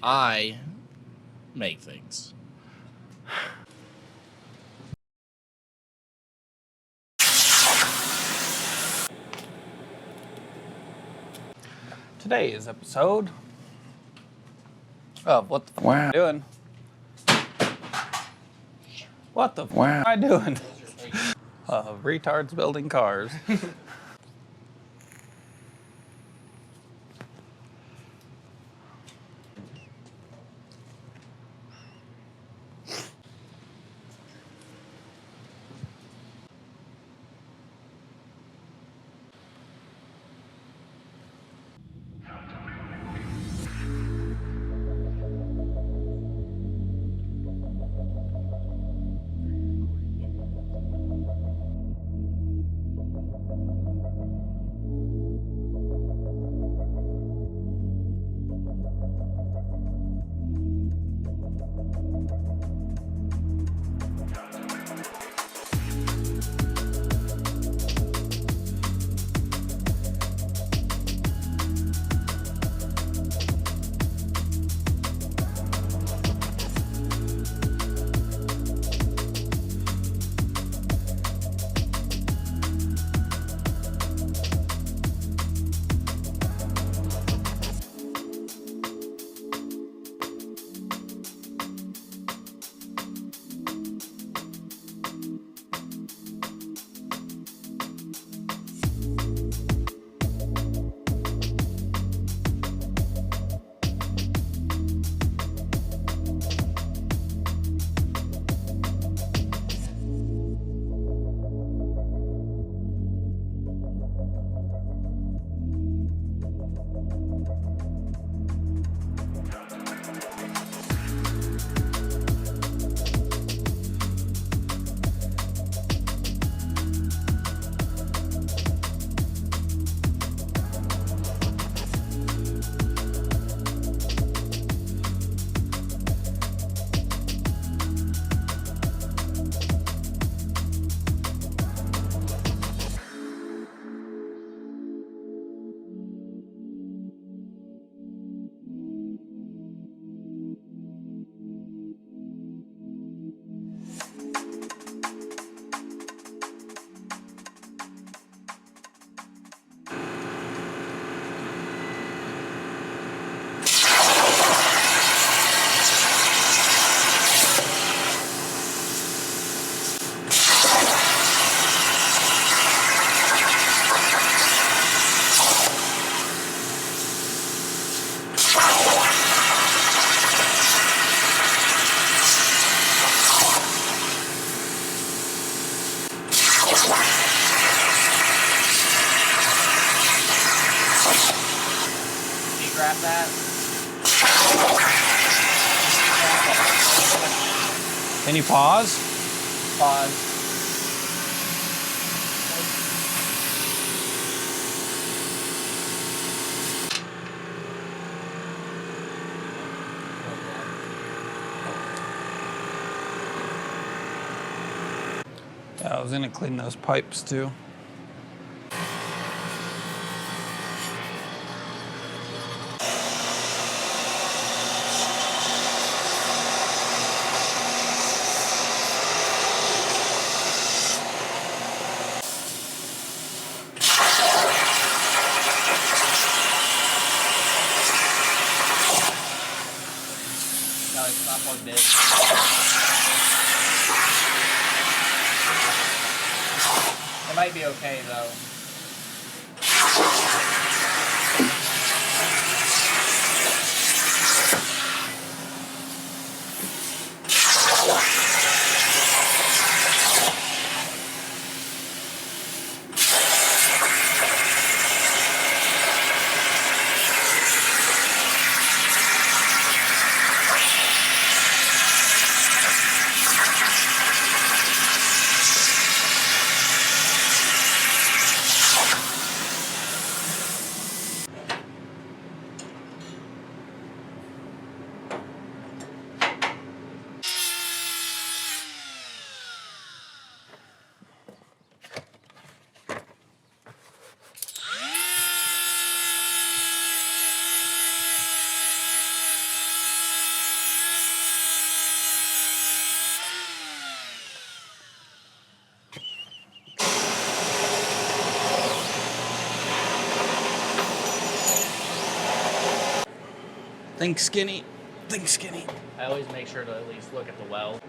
I make things. Today's episode of What the F am I Doing? What the F am I doing? Retards building cars. Grab that. Can you pause? Pause. Yeah, I was gonna clean those pipes too. No, it's not plugged in. It might be okay though. Think skinny. Think skinny. I always make sure to at least look at the weld.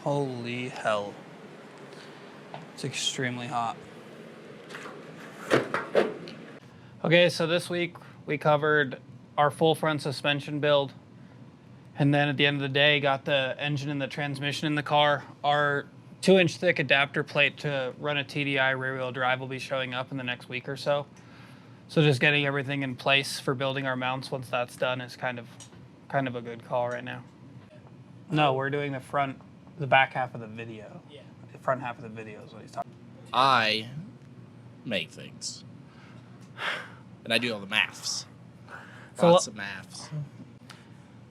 Holy hell. It's extremely hot. Okay, so this week we covered our full front suspension build. And then at the end of the day, got the engine and the transmission in the car. Our 2-inch thick adapter plate to run a TDI rear wheel drive will be showing up in the next week or so. So just getting everything in place for building our mounts once that's done is kind of a good call right now. No, we're doing the back half of the video. Yeah. The front half of the video is what he's talking about. I make things. And I do all the maths. Lots of maths.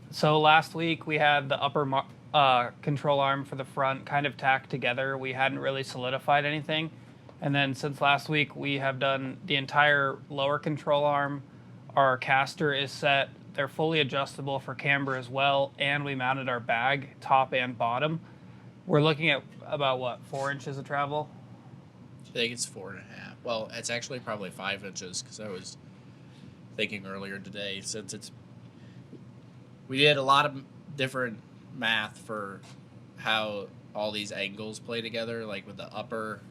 So last week we had the upper control arm for the front kind of tacked together. We hadn't really solidified anything. And then since last week we have done the entire lower control arm. Our caster is set. They're fully adjustable for camber as well. And we mounted our bag, top and bottom. We're looking at about, what, 4 inches of travel? I think it's 4.5. Well, it's actually probably 5 inches because I was thinking earlier today, since we did a lot of different math for how all these angles play together, like with the upper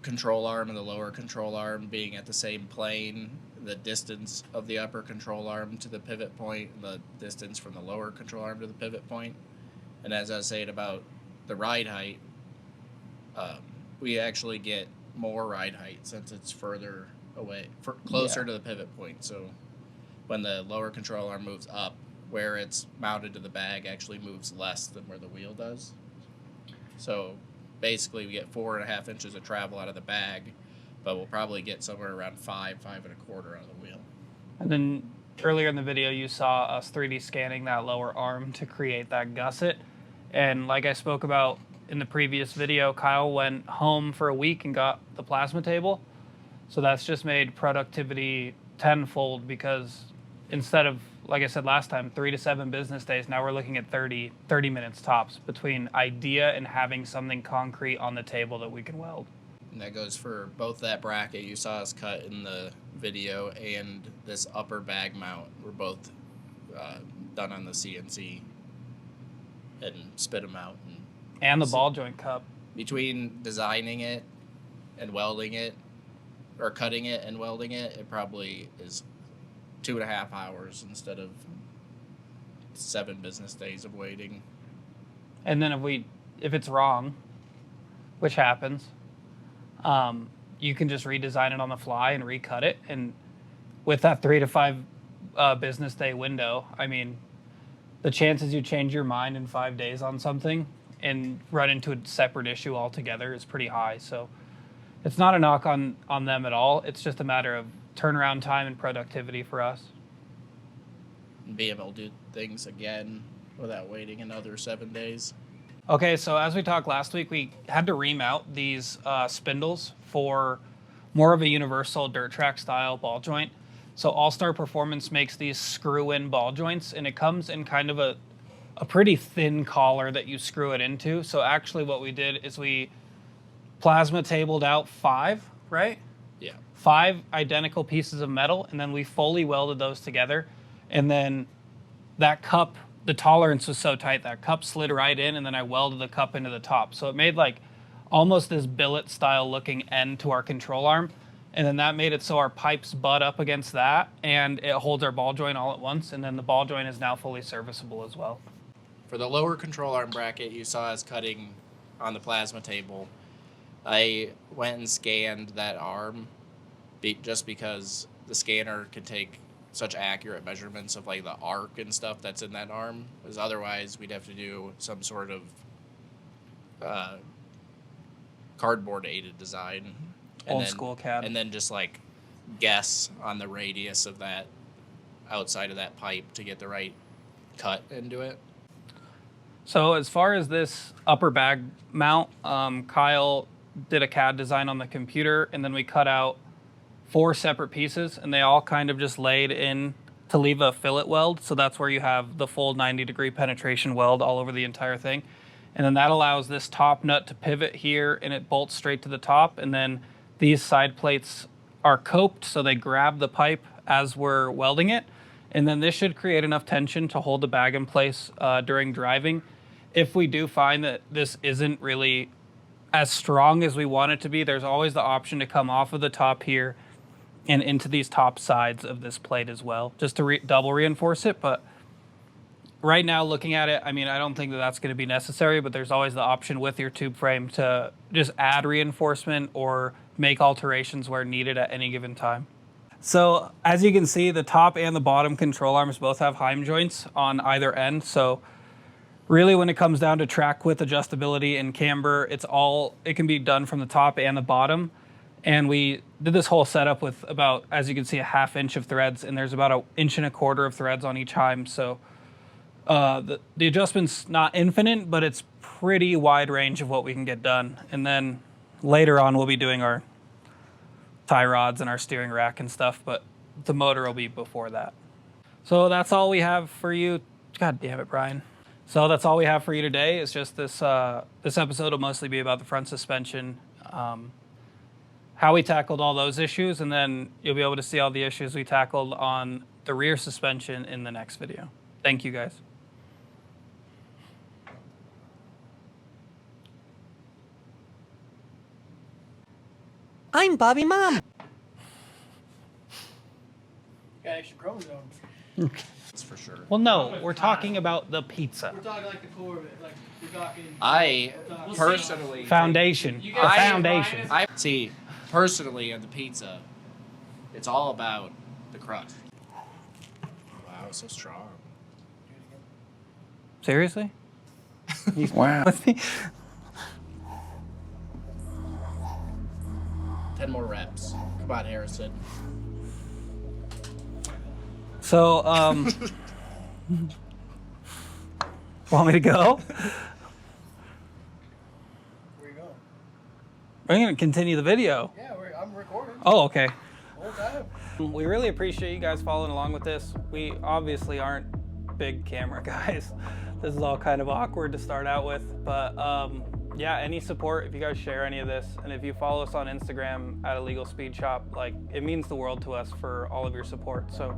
control arm and the lower control arm being at the same plane, the distance of the upper control arm to the pivot point, and the distance from the lower control arm to the pivot point. And as I was saying about the ride height, we actually get more ride height since it's further away, closer to the pivot point. So when the lower control arm moves up, where it's mounted to the bag actually moves less than where the wheel does. So basically we get 4.5 inches of travel out of the bag, but we'll probably get somewhere around 5.25 out of the wheel. And then earlier in the video you saw us 3D scanning that lower arm to create that gusset. And like I spoke about in the previous video, Kyle went home for a week and got the plasma table. So that's just made productivity tenfold, because instead of, like I said last time, 3 to 7 business days, now we're looking at 30 minutes tops between idea and having something concrete on the table that we can weld. And that goes for both that bracket you saw us cut in the video and this upper bag mount. We're both done on the CNC and spit them out. And the ball joint cup. Between designing it and welding it, or cutting it and welding it, it probably is 2.5 hours instead of 7 business days of waiting. And then if it's wrong, which happens, you can just redesign it on the fly and recut it. And with that 3 to 5 business day window, I mean, the chances you change your mind in 5 days on something and run into a separate issue altogether is pretty high. So it's not a knock on them at all. It's just a matter of turnaround time and productivity for us. And be able to do things again without waiting another 7 days. Okay, so as we talked last week, we had to remount these spindles for more of a universal dirt track style ball joint. So All-Star Performance makes these screw-in ball joints, and it comes in kind of a pretty thin collar that you screw it into. So actually what we did is we plasma tabled out 5, right? Yeah. 5 identical pieces of metal, and then we fully welded those together. And then that cup, the tolerance was so tight, that cup slid right in, and then I welded the cup into the top. So it made like almost this billet style looking end to our control arm. And then that made it so our pipes butt up against that, and it holds our ball joint all at once. And then the ball joint is now fully serviceable as well. For the lower control arm bracket you saw us cutting on the plasma table, I went and scanned that arm just because the scanner can take such accurate measurements of like the arc and stuff that's in that arm, because otherwise we'd have to do some sort of cardboard aided design. Old school CAD. And then just like guess on the radius of that outside of that pipe to get the right cut into it. So as far as this upper bag mount, Kyle did a CAD design on the computer, and then we cut out 4 separate pieces, and they all kind of just laid in to leave a fillet weld. So that's where you have the full 90-degree penetration weld all over the entire thing. And then that allows this top nut to pivot here, and it bolts straight to the top. And then these side plates are coped, so they grab the pipe as we're welding it. And then this should create enough tension to hold the bag in place during driving. If we do find that this isn't really as strong as we want it to be, there's always the option to come off of the top here and into these top sides of this plate as well, just to double reinforce it. But right now, looking at it, I mean, I don't think that that's going to be necessary, but there's always the option with your tube frame to just add reinforcement or make alterations where needed at any given time. So as you can see, the top and the bottom control arms both have Heim joints on either end. So really, when it comes down to track width adjustability and camber, it can be done from the top and the bottom. And we did this whole setup with about, as you can see, a 1/2 inch of threads, and there's about 1.25 inches of threads on each Heim. So the adjustment's not infinite, but it's pretty wide range of what we can get done. And then later on, we'll be doing our tie rods and our steering rack and stuff, but the motor will be before that. So that's all we have for you. God damn it, Brian. So that's all we have for you today. It's just this episode will mostly be about the front suspension, how we tackled all those issues, and then you'll be able to see all the issues we tackled on the rear suspension in the next video. Thank you, guys. I'm Bobby Mom. Got extra chromosomes. That's for sure. Well, no, we're talking about the pizza. We're talking like the core of it. Like we're talking. I We'll personally Foundation. You The guys- foundation. I see personally on the pizza, it's all about the crust. Wow, so strong. Seriously? Wow. 10 more reps. Come on, Harrison. So, want me to go? Where you going? We're going to continue the video. Yeah, I'm recording. Oh, okay. Whole time. We really appreciate you guys following along with this. We obviously aren't big camera guys. This is all kind of awkward to start out with, but yeah, any support if you guys share any of this, and if you follow us on Instagram at illegalspeedshop, like, it means the world to us for all of your support. So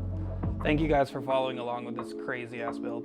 thank you guys for following along with this crazy ass build.